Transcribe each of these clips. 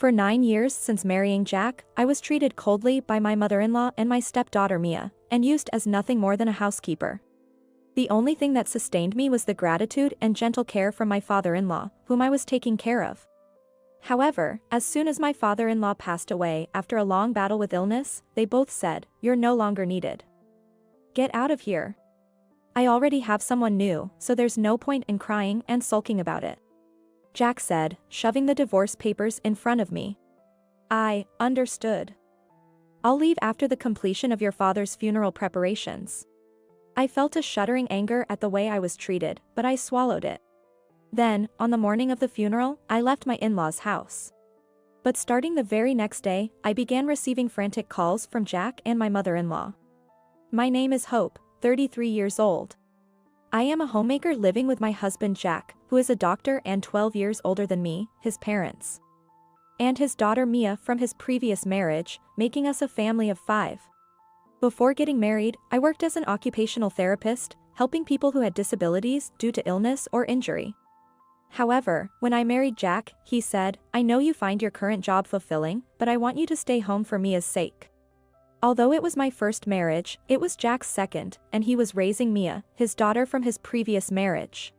For 9 years since marrying Jack, I was treated coldly by my mother-in-law and my stepdaughter Mia, and used as nothing more than a housekeeper. The only thing that sustained me was the gratitude and gentle care from my father-in-law, whom I was taking care of. However, as soon as my father-in-law passed away after a long battle with illness, they both said, "You're no longer needed. Get out of here. I already have someone new, so there's no point in crying and sulking about it," Jack said, shoving the divorce papers in front of me. I understood. "I'll leave after the completion of your father's funeral preparations." I felt a shuddering anger at the way I was treated, but I swallowed it. Then, on the morning of the funeral, I left my in-laws' house. But starting the very next day, I began receiving frantic calls from Jack and my mother-in-law. My name is Hope, 33 years old. I am a homemaker living with my husband Jack, who is a doctor and 12 years older than me, his parents, and his daughter Mia from his previous marriage, making us a family of 5. Before getting married, I worked as an occupational therapist, helping people who had disabilities due to illness or injury. However, when I married Jack, he said, "I know you find your current job fulfilling, but I want you to stay home for Mia's sake." Although it was my first marriage, it was Jack's second, and he was raising Mia, his daughter from his previous marriage.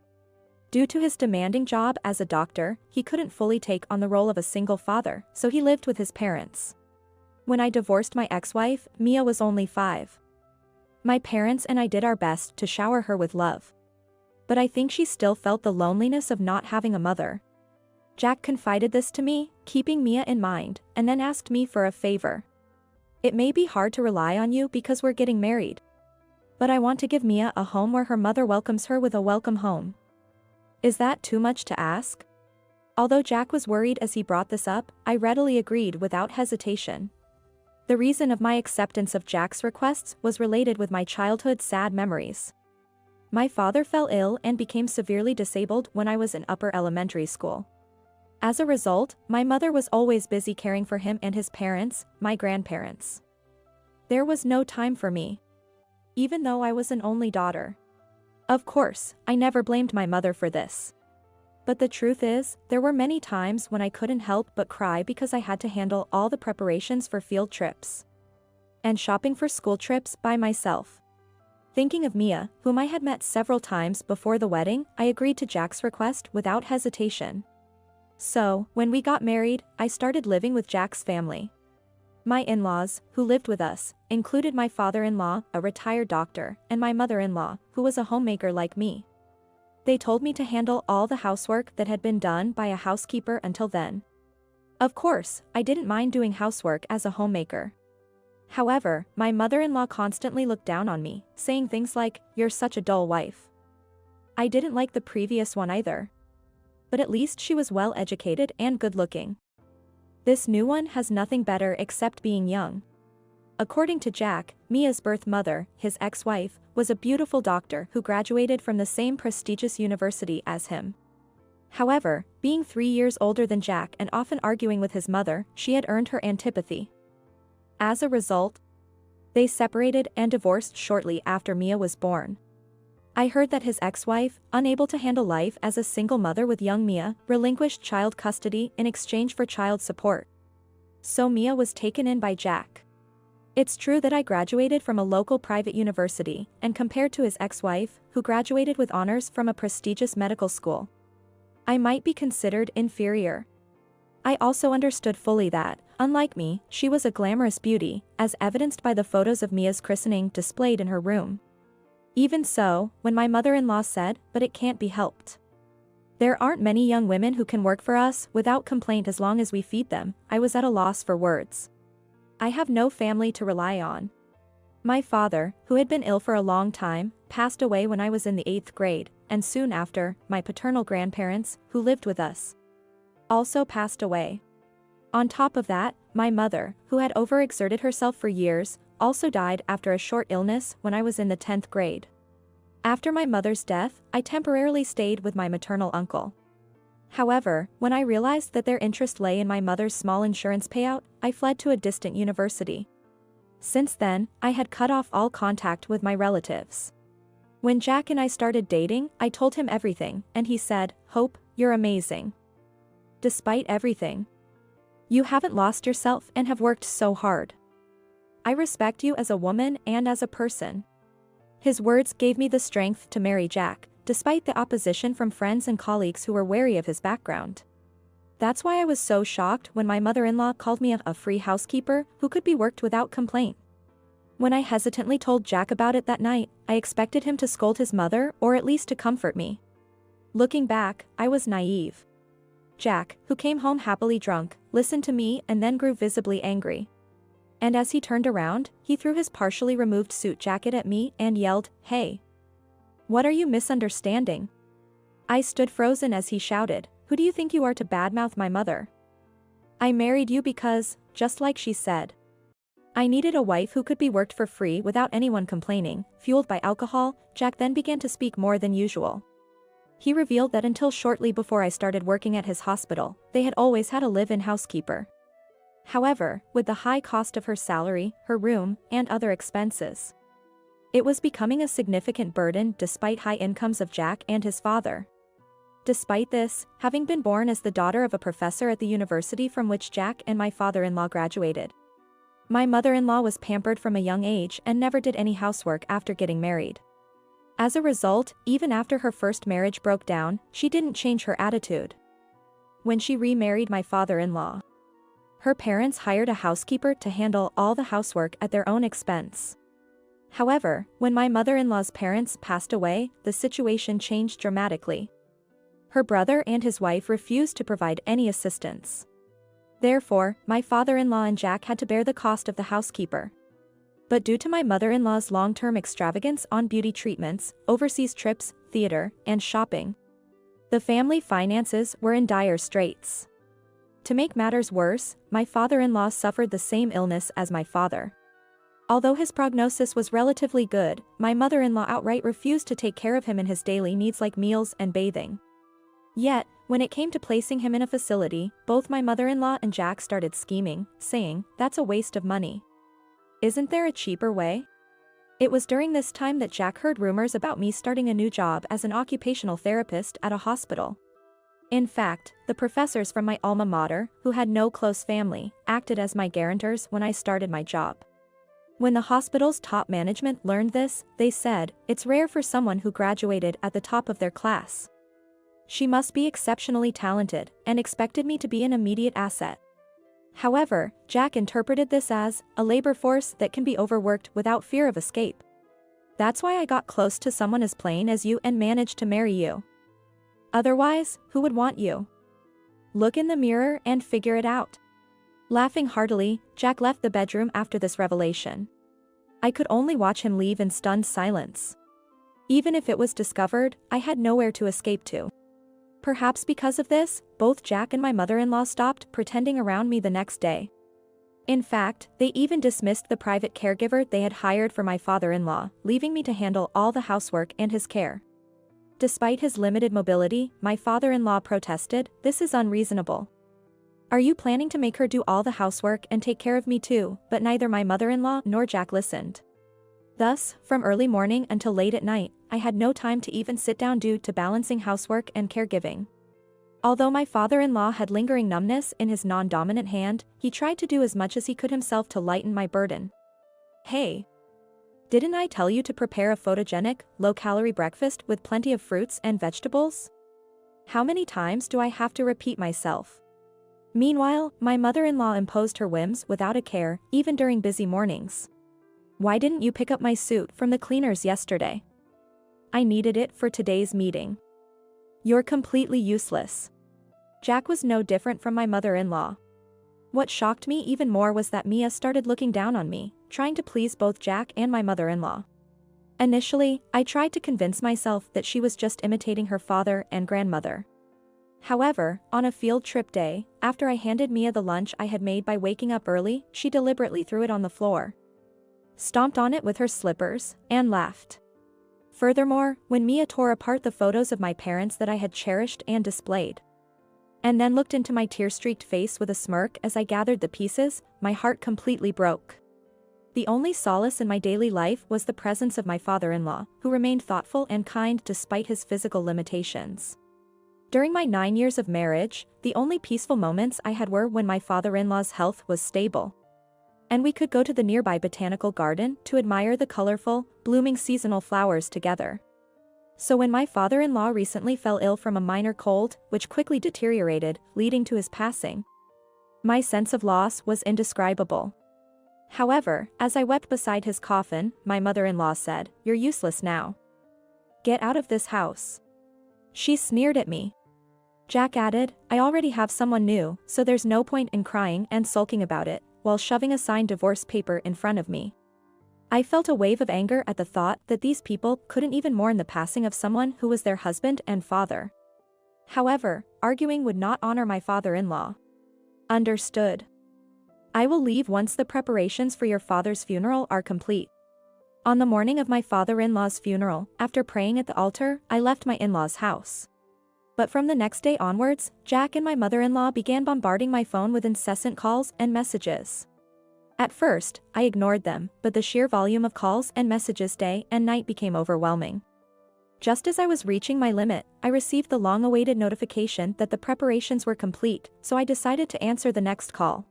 Due to his demanding job as a doctor, he couldn't fully take on the role of a single father, so he lived with his parents. When I divorced my ex-wife, Mia was only 5. My parents and I did our best to shower her with love. But I think she still felt the loneliness of not having a mother. Jack confided this to me, keeping Mia in mind, and then asked me for a favor. "It may be hard to rely on you because we're getting married, but I want to give Mia a home where her mother welcomes her with a welcome home. Is that too much to ask?" Although Jack was worried as he brought this up, I readily agreed without hesitation. The reason of my acceptance of Jack's requests was related with my childhood's sad memories. My father fell ill and became severely disabled when I was in upper elementary school. As a result, my mother was always busy caring for him and his parents, my grandparents. There was no time for me, even though I was an only daughter. Of course, I never blamed my mother for this. But the truth is, there were many times when I couldn't help but cry because I had to handle all the preparations for field trips and shopping for school trips by myself. Thinking of Mia, whom I had met several times before the wedding, I agreed to Jack's request without hesitation. So, when we got married, I started living with Jack's family. My in-laws, who lived with us, included my father-in-law, a retired doctor, and my mother-in-law, who was a homemaker like me. They told me to handle all the housework that had been done by a housekeeper until then. Of course, I didn't mind doing housework as a homemaker. However, my mother-in-law constantly looked down on me, saying things like, "You're such a dull wife." I didn't like the previous one either. But at least she was well-educated and good-looking. This new one has nothing better except being young. According to Jack, Mia's birth mother, his ex-wife, was a beautiful doctor who graduated from the same prestigious university as him. However, being 3 years older than Jack and often arguing with his mother, she had earned her antipathy. As a result, they separated and divorced shortly after Mia was born. I heard that his ex-wife, unable to handle life as a single mother with young Mia, relinquished child custody in exchange for child support. So Mia was taken in by Jack. It's true that I graduated from a local private university, and compared to his ex-wife, who graduated with honors from a prestigious medical school, I might be considered inferior. I also understood fully that, unlike me, she was a glamorous beauty, as evidenced by the photos of Mia's christening displayed in her room. Even so, when my mother-in-law said, "But it can't be helped. There aren't many young women who can work for us without complaint as long as we feed them," I was at a loss for words. I have no family to rely on. My father, who had been ill for a long time, passed away when I was in the 8th grade, and soon after, my paternal grandparents, who lived with us, also passed away. On top of that, my mother, who had overexerted herself for years, also died after a short illness when I was in the 10th grade. After my mother's death, I temporarily stayed with my maternal uncle. However, when I realized that their interest lay in my mother's small insurance payout, I fled to a distant university. Since then, I had cut off all contact with my relatives. When Jack and I started dating, I told him everything, and he said, "Hope, you're amazing. Despite everything, You haven't lost yourself and have worked so hard. I respect you as a woman and as a person. His words gave me the strength to marry Jack, despite the opposition from friends and colleagues who were wary of his background. That's why I was so shocked when my mother-in-law called me a free housekeeper who could be worked without complaint. When I hesitantly told Jack about it that night, I expected him to scold his mother or at least to comfort me. Looking back, I was naive. Jack, who came home happily drunk, listened to me and then grew visibly angry. And as he turned around, he threw his partially removed suit jacket at me and yelled, "Hey! What are you misunderstanding?" I stood frozen as he shouted, "Who do you think you are to badmouth my mother? I married you because, just like she said, I needed a wife who could be worked for free without anyone complaining." Fueled by alcohol, Jack then began to speak more than usual. He revealed that until shortly before I started working at his hospital, they had always had a live-in housekeeper. However, with the high cost of her salary, her room, and other expenses, it was becoming a significant burden despite high incomes of Jack and his father. Despite this, having been born as the daughter of a professor at the university from which Jack and my father-in-law graduated, my mother-in-law was pampered from a young age and never did any housework after getting married. As a result, even after her first marriage broke down, she didn't change her attitude. When she remarried my father-in-law, her parents hired a housekeeper to handle all the housework at their own expense. However, when my mother-in-law's parents passed away, the situation changed dramatically. Her brother and his wife refused to provide any assistance. Therefore, my father-in-law and Jack had to bear the cost of the housekeeper. But due to my mother-in-law's long-term extravagance on beauty treatments, overseas trips, theater, and shopping, the family finances were in dire straits. To make matters worse, my father-in-law suffered the same illness as my father. Although his prognosis was relatively good, my mother-in-law outright refused to take care of him in his daily needs like meals and bathing. Yet, when it came to placing him in a facility, both my mother-in-law and Jack started scheming, saying, "That's a waste of money. Isn't there a cheaper way?" It was during this time that Jack heard rumors about me starting a new job as an occupational therapist at a hospital. In fact, the professors from my alma mater, who had no close family, acted as my guarantors when I started my job. When the hospital's top management learned this, they said, "It's rare for someone who graduated at the top of their class. She must be exceptionally talented," and expected me to be an immediate asset. However, Jack interpreted this as a labor force that can be overworked without fear of escape. That's why I got close to someone as plain as you and managed to marry you. Otherwise, who would want you? Look in the mirror and figure it out. Laughing heartily, Jack left the bedroom after this revelation. I could only watch him leave in stunned silence. Even if it was discovered, I had nowhere to escape to. Perhaps because of this, both Jack and my mother-in-law stopped pretending around me the next day. In fact, they even dismissed the private caregiver they had hired for my father-in-law, leaving me to handle all the housework and his care. Despite his limited mobility, my father-in-law protested, "This is unreasonable. Are you planning to make her do all the housework and take care of me too?" But neither my mother-in-law nor Jack listened. Thus, from early morning until late at night, I had no time to even sit down due to balancing housework and caregiving. Although my father-in-law had lingering numbness in his non-dominant hand, he tried to do as much as he could himself to lighten my burden. "Hey! Didn't I tell you to prepare a photogenic, low-calorie breakfast with plenty of fruits and vegetables? How many times do I have to repeat myself?" Meanwhile, my mother-in-law imposed her whims without a care, even during busy mornings. "Why didn't you pick up my suit from the cleaners yesterday? I needed it for today's meeting. You're completely useless." Jack was no different from my mother-in-law. What shocked me even more was that Mia started looking down on me, trying to please both Jack and my mother-in-law. Initially, I tried to convince myself that she was just imitating her father and grandmother. However, on a field trip day, after I handed Mia the lunch I had made by waking up early, she deliberately threw it on the floor, stomped on it with her slippers, and laughed. Furthermore, when Mia tore apart the photos of my parents that I had cherished and displayed, and then looked into my tear-streaked face with a smirk as I gathered the pieces, my heart completely broke. The only solace in my daily life was the presence of my father-in-law, who remained thoughtful and kind despite his physical limitations. During my 9 years of marriage, the only peaceful moments I had were when my father-in-law's health was stable. And we could go to the nearby botanical garden to admire the colorful, blooming seasonal flowers together. So when my father-in-law recently fell ill from a minor cold, which quickly deteriorated, leading to his passing, my sense of loss was indescribable. However, as I wept beside his coffin, my mother-in-law said, "You're useless now. Get out of this house." She sneered at me. Jack added, "I already have someone new, so there's no point in crying and sulking about it," while shoving a signed divorce paper in front of me. I felt a wave of anger at the thought that these people couldn't even mourn the passing of someone who was their husband and father. However, arguing would not honor my father-in-law. Understood. I will leave once the preparations for your father's funeral are complete. On the morning of my father-in-law's funeral, after praying at the altar, I left my in-laws' house. But from the next day onwards, Jack and my mother-in-law began bombarding my phone with incessant calls and messages. At first, I ignored them, but the sheer volume of calls and messages day and night became overwhelming. Just as I was reaching my limit, I received the long-awaited notification that the preparations were complete, so I decided to answer the next call.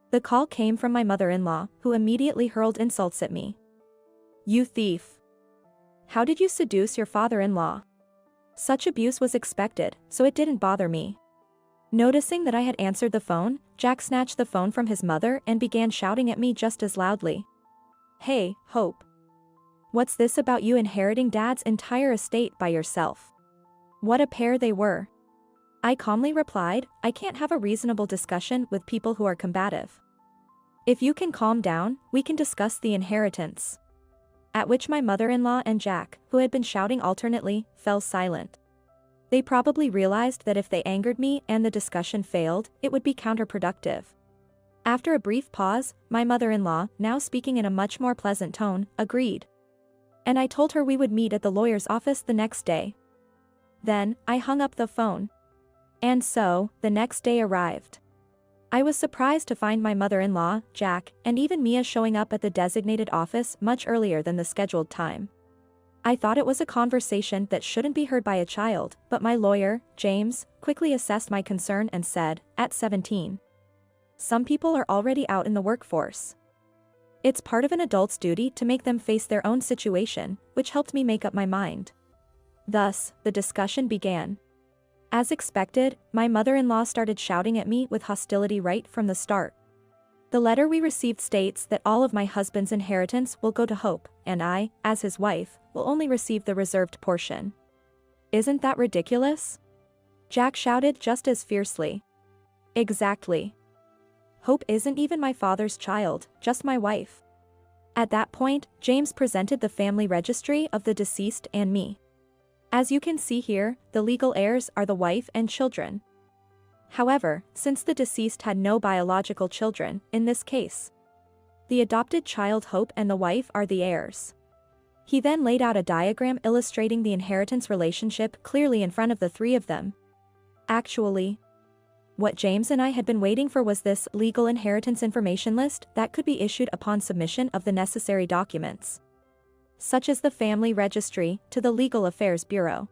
The call came from my mother-in-law, who immediately hurled insults at me. "You thief! How did you seduce your father-in-law?" Such abuse was expected, so it didn't bother me. Noticing that I had answered the phone, Jack snatched the phone from his mother and began shouting at me just as loudly. "Hey, Hope. What's this about you inheriting Dad's entire estate by yourself?" What a pair they were. I calmly replied, "I can't have a reasonable discussion with people who are combative. If you can calm down, we can discuss the inheritance." At which my mother-in-law and Jack, who had been shouting alternately, fell silent. They probably realized that if they angered me and the discussion failed, it would be counterproductive. After a brief pause, my mother-in-law, now speaking in a much more pleasant tone, agreed. And I told her we would meet at the lawyer's office the next day. Then, I hung up the phone. And so, the next day arrived. I was surprised to find my mother-in-law, Jack, and even Mia showing up at the designated office much earlier than the scheduled time. I thought it was a conversation that shouldn't be heard by a child, but my lawyer, James, quickly assessed my concern and said, "At 17. Some people are already out in the workforce. It's part of an adult's duty to make them face their own situation," which helped me make up my mind. Thus, the discussion began. As expected, my mother-in-law started shouting at me with hostility right from the start. The letter we received states that all of my husband's inheritance will go to Hope, and I, as his wife, will only receive the reserved portion. Isn't that ridiculous? Jack shouted just as fiercely. Exactly. Hope isn't even my father's child, just my wife. At that point, James presented the family registry of the deceased and me. As you can see here, the legal heirs are the wife and children. However, since the deceased had no biological children, in this case, the adopted child Hope and the wife are the heirs. He then laid out a diagram illustrating the inheritance relationship clearly in front of the three of them. Actually, what James and I had been waiting for was this legal inheritance information list that could be issued upon submission of the necessary documents, such as the family registry, to the Legal Affairs Bureau.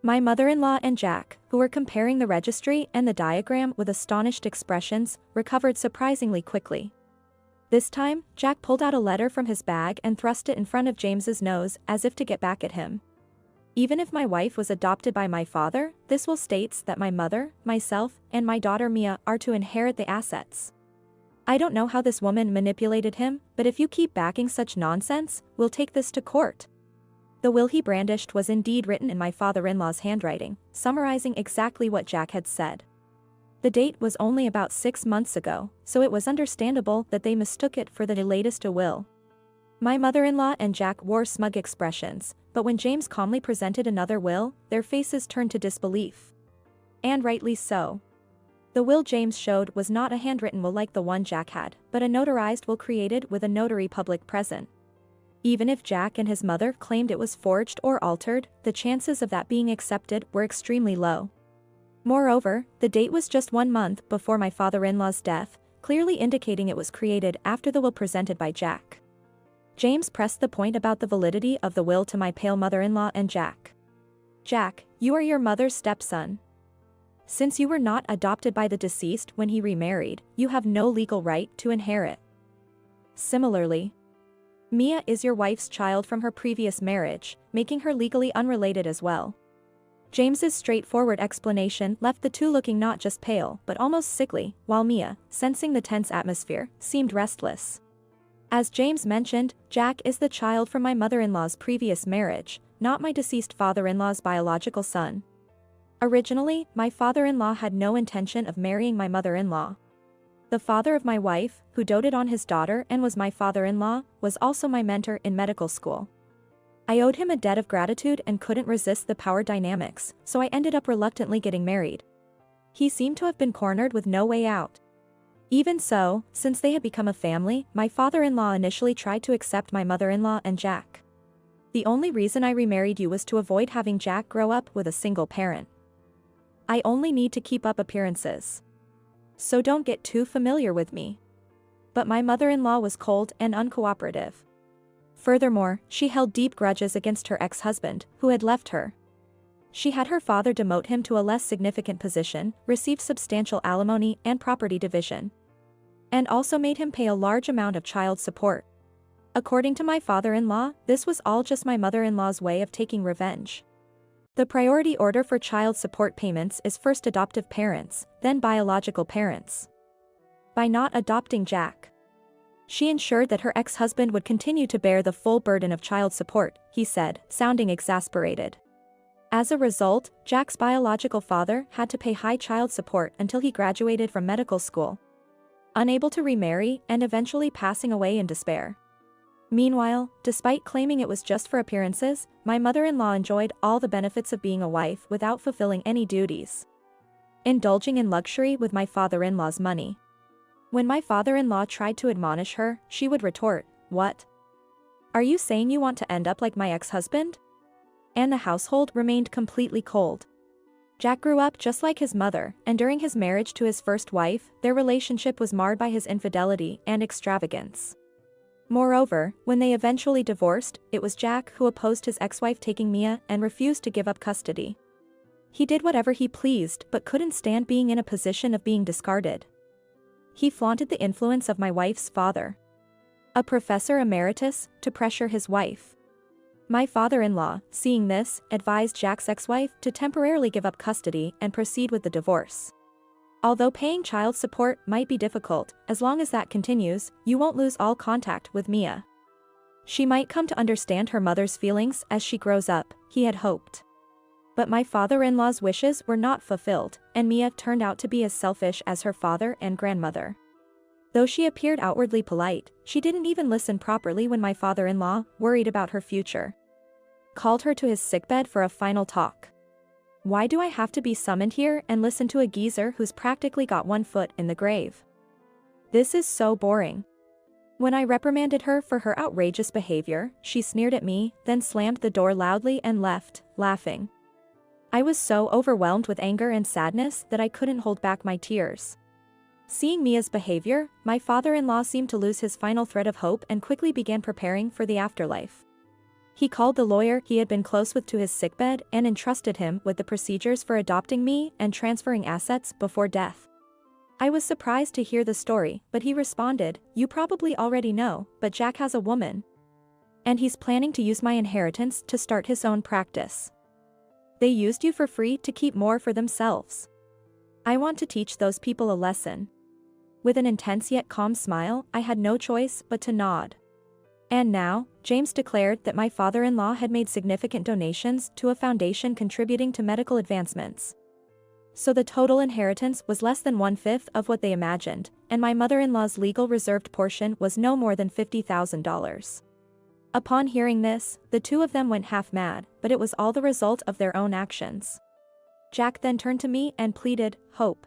My mother-in-law and Jack, who were comparing the registry and the diagram with astonished expressions, recovered surprisingly quickly. This time, Jack pulled out a letter from his bag and thrust it in front of James's nose as if to get back at him. Even if my wife was adopted by my father, this will states that my mother, myself, and my daughter Mia are to inherit the assets. I don't know how this woman manipulated him, but if you keep backing such nonsense, we'll take this to court. The will he brandished was indeed written in my father-in-law's handwriting, summarizing exactly what Jack had said. The date was only about 6 months ago, so it was understandable that they mistook it for the latest will. My mother-in-law and Jack wore smug expressions, but when James calmly presented another will, their faces turned to disbelief. And rightly so. The will James showed was not a handwritten will like the one Jack had, but a notarized will created with a notary public present. Even if Jack and his mother claimed it was forged or altered, the chances of that being accepted were extremely low. Moreover, the date was just 1 month before my father-in-law's death, clearly indicating it was created after the will presented by Jack. James pressed the point about the validity of the will to my pale mother-in-law and Jack. Jack, you are your mother's stepson. Since you were not adopted by the deceased when he remarried, you have no legal right to inherit. Similarly, Mia is your wife's child from her previous marriage, making her legally unrelated as well. James's straightforward explanation left the two looking not just pale but almost sickly, while Mia, sensing the tense atmosphere, seemed restless. As James mentioned, Jack is the child from my mother-in-law's previous marriage, not my deceased father-in-law's biological son. Originally, my father-in-law had no intention of marrying my mother-in-law. The father of my wife, who doted on his daughter and was my father-in-law, was also my mentor in medical school. I owed him a debt of gratitude and couldn't resist the power dynamics, so I ended up reluctantly getting married. He seemed to have been cornered with no way out. Even so, since they had become a family, my father-in-law initially tried to accept my mother-in-law and Jack. The only reason I remarried you was to avoid having Jack grow up with a single parent. I only need to keep up appearances. So don't get too familiar with me. But my mother-in-law was cold and uncooperative. Furthermore, she held deep grudges against her ex-husband, who had left her. She had her father demote him to a less significant position, received substantial alimony and property division, and also made him pay a large amount of child support. According to my father-in-law, this was all just my mother-in-law's way of taking revenge. The priority order for child support payments is first adoptive parents, then biological parents. By not adopting Jack, she ensured that her ex-husband would continue to bear the full burden of child support, he said, sounding exasperated. As a result, Jack's biological father had to pay high child support until he graduated from medical school, unable to remarry and eventually passing away in despair. Meanwhile, despite claiming it was just for appearances, my mother-in-law enjoyed all the benefits of being a wife without fulfilling any duties, indulging in luxury with my father-in-law's money. When my father-in-law tried to admonish her, she would retort, "What? Are you saying you want to end up like my ex-husband?" And the household remained completely cold. Jack grew up just like his mother, and during his marriage to his first wife, their relationship was marred by his infidelity and extravagance. Moreover, when they eventually divorced, it was Jack who opposed his ex-wife taking Mia and refused to give up custody. He did whatever he pleased but couldn't stand being in a position of being discarded. He flaunted the influence of my wife's father, a professor emeritus, to pressure his wife. My father-in-law, seeing this, advised Jack's ex-wife to temporarily give up custody and proceed with the divorce. Although paying child support might be difficult, as long as that continues, you won't lose all contact with Mia. She might come to understand her mother's feelings as she grows up, he had hoped. But my father-in-law's wishes were not fulfilled, and Mia turned out to be as selfish as her father and grandmother. Though she appeared outwardly polite, she didn't even listen properly when my father-in-law, worried about her future, called her to his sickbed for a final talk. Why do I have to be summoned here and listen to a geezer who's practically got one foot in the grave? This is so boring. When I reprimanded her for her outrageous behavior, she sneered at me, then slammed the door loudly and left, laughing. I was so overwhelmed with anger and sadness that I couldn't hold back my tears. Seeing Mia's behavior, my father-in-law seemed to lose his final thread of hope and quickly began preparing for the afterlife. He called the lawyer he had been close with to his sickbed and entrusted him with the procedures for adopting me and transferring assets before death. I was surprised to hear the story, but he responded, "You probably already know, but Jack has a woman, and he's planning to use my inheritance to start his own practice. They used you for free to keep more for themselves. I want to teach those people a lesson." With an intense yet calm smile, I had no choice but to nod. And now, James declared that my father-in-law had made significant donations to a foundation contributing to medical advancements. So the total inheritance was less than 1/5 of what they imagined, and my mother-in-law's legal reserved portion was no more than $50,000. Upon hearing this, the two of them went half mad, but it was all the result of their own actions. Jack then turned to me and pleaded, "Hope.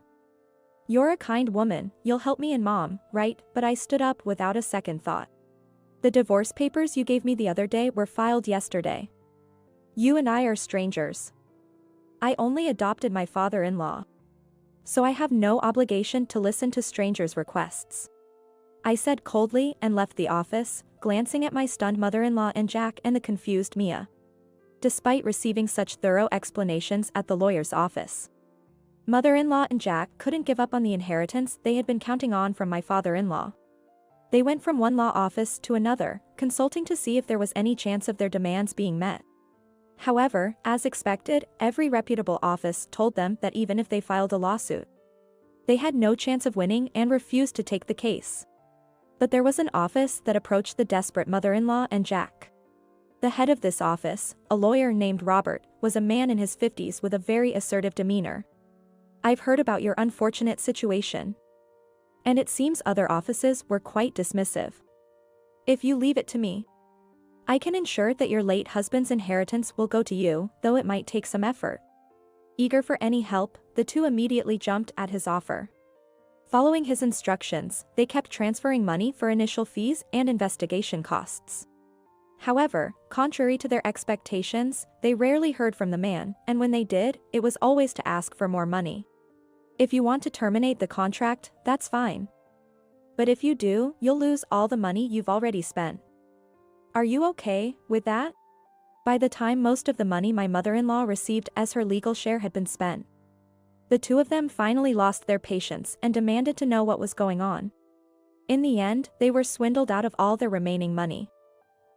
You're a kind woman, you'll help me and Mom, right?" But I stood up without a second thought. "The divorce papers you gave me the other day were filed yesterday. You and I are strangers. I only adopted my father-in-law, so I have no obligation to listen to strangers' requests," I said coldly and left the office, glancing at my stunned mother-in-law and Jack and the confused Mia. Despite receiving such thorough explanations at the lawyer's office, Mother-in-law and Jack couldn't give up on the inheritance they had been counting on from my father-in-law. They went from one law office to another, consulting to see if there was any chance of their demands being met. However, as expected, every reputable office told them that even if they filed a lawsuit, they had no chance of winning and refused to take the case. But there was an office that approached the desperate mother-in-law and Jack. The head of this office, a lawyer named Robert, was a man in his 50s with a very assertive demeanor. "I've heard about your unfortunate situation. And it seems other offices were quite dismissive. If you leave it to me, I can ensure that your late husband's inheritance will go to you, though it might take some effort." Eager for any help, the two immediately jumped at his offer. Following his instructions, they kept transferring money for initial fees and investigation costs. However, contrary to their expectations, they rarely heard from the man, and when they did, it was always to ask for more money. "If you want to terminate the contract, that's fine. But if you do, you'll lose all the money you've already spent. Are you okay with that?" By the time most of the money my mother-in-law received as her legal share had been spent, the two of them finally lost their patience and demanded to know what was going on. In the end, they were swindled out of all their remaining money.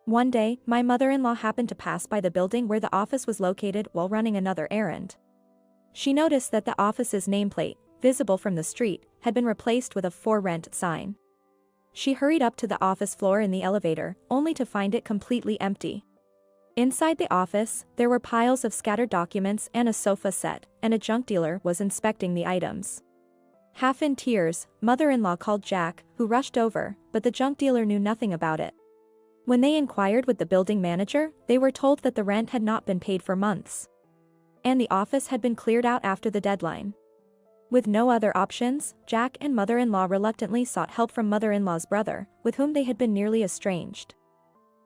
One day, my mother-in-law happened to pass by the building where the office was located while running another errand. She noticed that the office's nameplate, visible from the street, had been replaced with a "For Rent" sign. She hurried up to the office floor in the elevator, only to find it completely empty. Inside the office, there were piles of scattered documents and a sofa set, and a junk dealer was inspecting the items. Half in tears, mother-in-law called Jack, who rushed over, but the junk dealer knew nothing about it. When they inquired with the building manager, they were told that the rent had not been paid for months, and the office had been cleared out after the deadline. With no other options, Jack and mother-in-law reluctantly sought help from mother-in-law's brother, with whom they had been nearly estranged.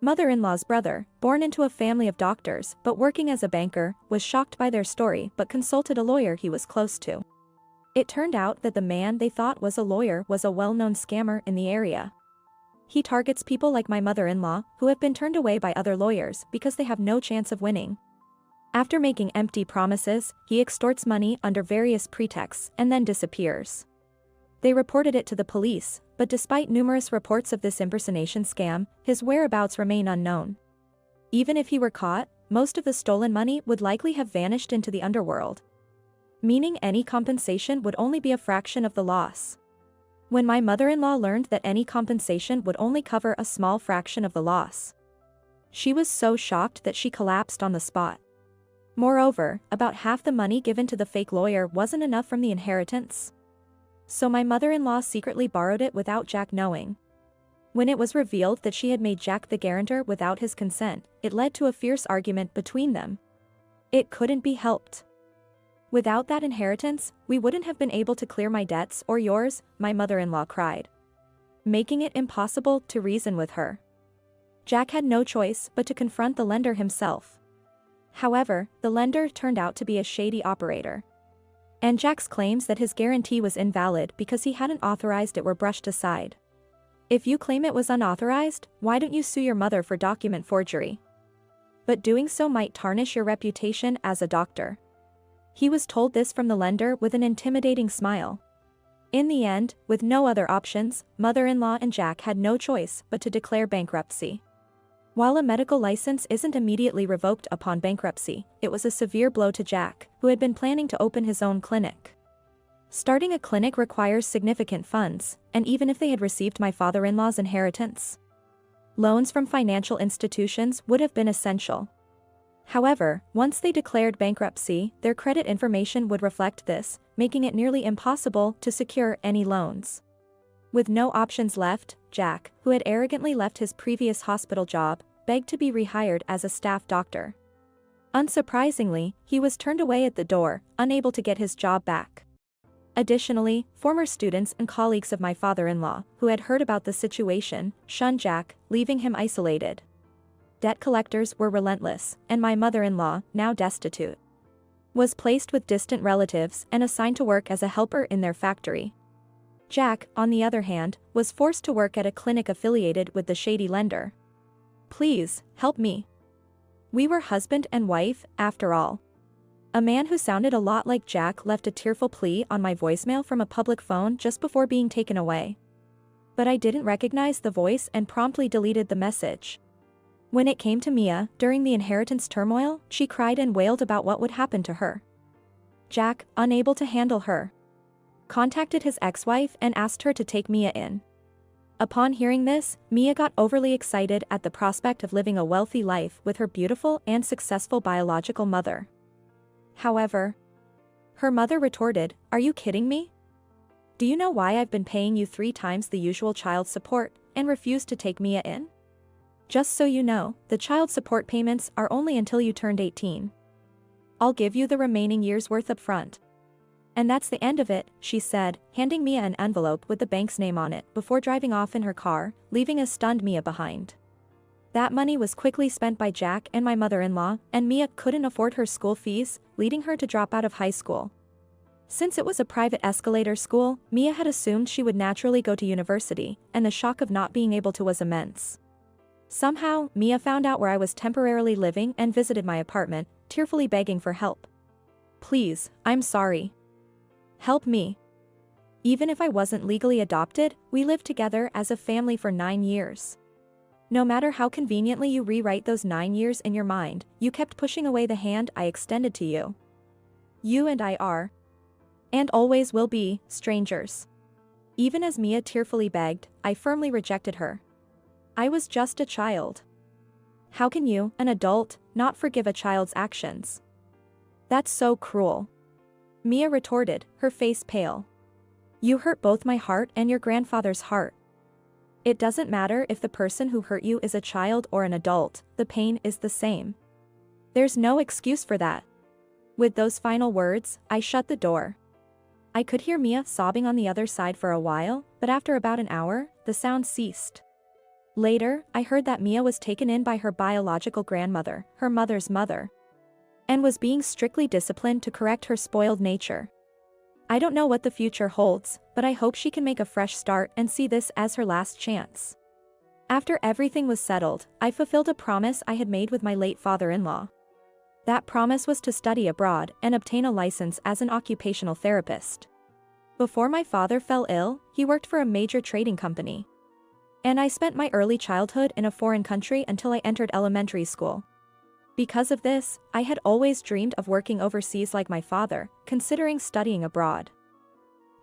Mother-in-law's brother, born into a family of doctors but working as a banker, was shocked by their story but consulted a lawyer he was close to. It turned out that the man they thought was a lawyer was a well-known scammer in the area. He targets people like my mother-in-law, who have been turned away by other lawyers because they have no chance of winning. After making empty promises, he extorts money under various pretexts and then disappears. They reported it to the police, but despite numerous reports of this impersonation scam, his whereabouts remain unknown. Even if he were caught, most of the stolen money would likely have vanished into the underworld, meaning any compensation would only be a fraction of the loss. When my mother-in-law learned that any compensation would only cover a small fraction of the loss, she was so shocked that she collapsed on the spot. Moreover, about half the money given to the fake lawyer wasn't enough from the inheritance, so my mother-in-law secretly borrowed it without Jack knowing. When it was revealed that she had made Jack the guarantor without his consent, it led to a fierce argument between them. It couldn't be helped. "Without that inheritance, we wouldn't have been able to clear my debts or yours," my mother-in-law cried, making it impossible to reason with her. Jack had no choice but to confront the lender himself. However, the lender turned out to be a shady operator, and Jack's claims that his guarantee was invalid because he hadn't authorized it were brushed aside. "If you claim it was unauthorized, why don't you sue your mother for document forgery? But doing so might tarnish your reputation as a doctor." He was told this from the lender with an intimidating smile. In the end, with no other options, mother-in-law and Jack had no choice but to declare bankruptcy. While a medical license isn't immediately revoked upon bankruptcy, it was a severe blow to Jack, who had been planning to open his own clinic. Starting a clinic requires significant funds, and even if they had received my father-in-law's inheritance, loans from financial institutions would have been essential. However, once they declared bankruptcy, their credit information would reflect this, making it nearly impossible to secure any loans. With no options left, Jack, who had arrogantly left his previous hospital job, begged to be rehired as a staff doctor. Unsurprisingly, he was turned away at the door, unable to get his job back. Additionally, former students and colleagues of my father-in-law, who had heard about the situation, shunned Jack, leaving him isolated. Debt collectors were relentless, and my mother-in-law, now destitute, was placed with distant relatives and assigned to work as a helper in their factory. Jack, on the other hand, was forced to work at a clinic affiliated with the shady lender. "Please, help me. We were husband and wife, after all." A man who sounded a lot like Jack left a tearful plea on my voicemail from a public phone just before being taken away. But I didn't recognize the voice and promptly deleted the message. When it came to Mia, during the inheritance turmoil, she cried and wailed about what would happen to her. Jack, unable to handle her, contacted his ex-wife and asked her to take Mia in. Upon hearing this, Mia got overly excited at the prospect of living a wealthy life with her beautiful and successful biological mother. However, her mother retorted, "Are you kidding me? Do you know why I've been paying you 3 times the usual child support and refused to take Mia in? Just so you know, the child support payments are only until you turned 18. I'll give you the remaining year's worth up front. And that's the end of it," she said, handing Mia an envelope with the bank's name on it before driving off in her car, leaving a stunned Mia behind. That money was quickly spent by Jack and my mother-in-law, and Mia couldn't afford her school fees, leading her to drop out of high school. Since it was a private escalator school, Mia had assumed she would naturally go to university, and the shock of not being able to was immense. Somehow, Mia found out where I was temporarily living and visited my apartment, tearfully begging for help. "Please, I'm sorry. Help me. Even if I wasn't legally adopted, we lived together as a family for 9 years. No matter how conveniently you rewrite those 9 years in your mind, you kept pushing away the hand I extended to you. You and I are, and always will be, strangers." Even as Mia tearfully begged, I firmly rejected her. "I was just a child. How can you, an adult, not forgive a child's actions? That's so cruel," Mia retorted, her face pale. "You hurt both my heart and your grandfather's heart. It doesn't matter if the person who hurt you is a child or an adult, the pain is the same. There's no excuse for that." With those final words, I shut the door. I could hear Mia sobbing on the other side for a while, but after about an hour, the sound ceased. Later, I heard that Mia was taken in by her biological grandmother, her mother's mother, and was being strictly disciplined to correct her spoiled nature. I don't know what the future holds, but I hope she can make a fresh start and see this as her last chance. After everything was settled, I fulfilled a promise I had made with my late father-in-law. That promise was to study abroad and obtain a license as an occupational therapist. Before my father fell ill, he worked for a major trading company. And I spent my early childhood in a foreign country until I entered elementary school. Because of this, I had always dreamed of working overseas like my father, considering studying abroad.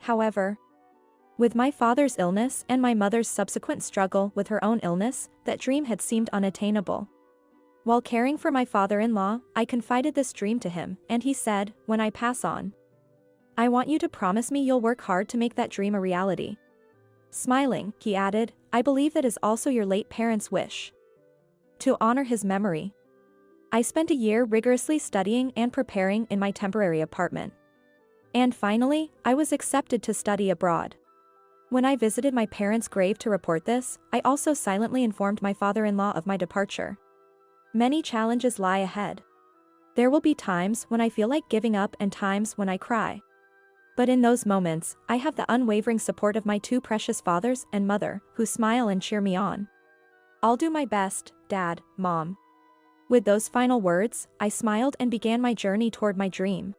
However, with my father's illness and my mother's subsequent struggle with her own illness, that dream had seemed unattainable. While caring for my father-in-law, I confided this dream to him, and he said, "When I pass on, I want you to promise me you'll work hard to make that dream a reality." Smiling, he added, "I believe that is also your late parents' wish. To honor his memory, I spent a year rigorously studying and preparing in my temporary apartment. And finally, I was accepted to study abroad. When I visited my parents' grave to report this, I also silently informed my father-in-law of my departure. Many challenges lie ahead. There will be times when I feel like giving up and times when I cry. But in those moments, I have the unwavering support of my 2 precious fathers and mother, who smile and cheer me on. I'll do my best, Dad, Mom." With those final words, I smiled and began my journey toward my dream.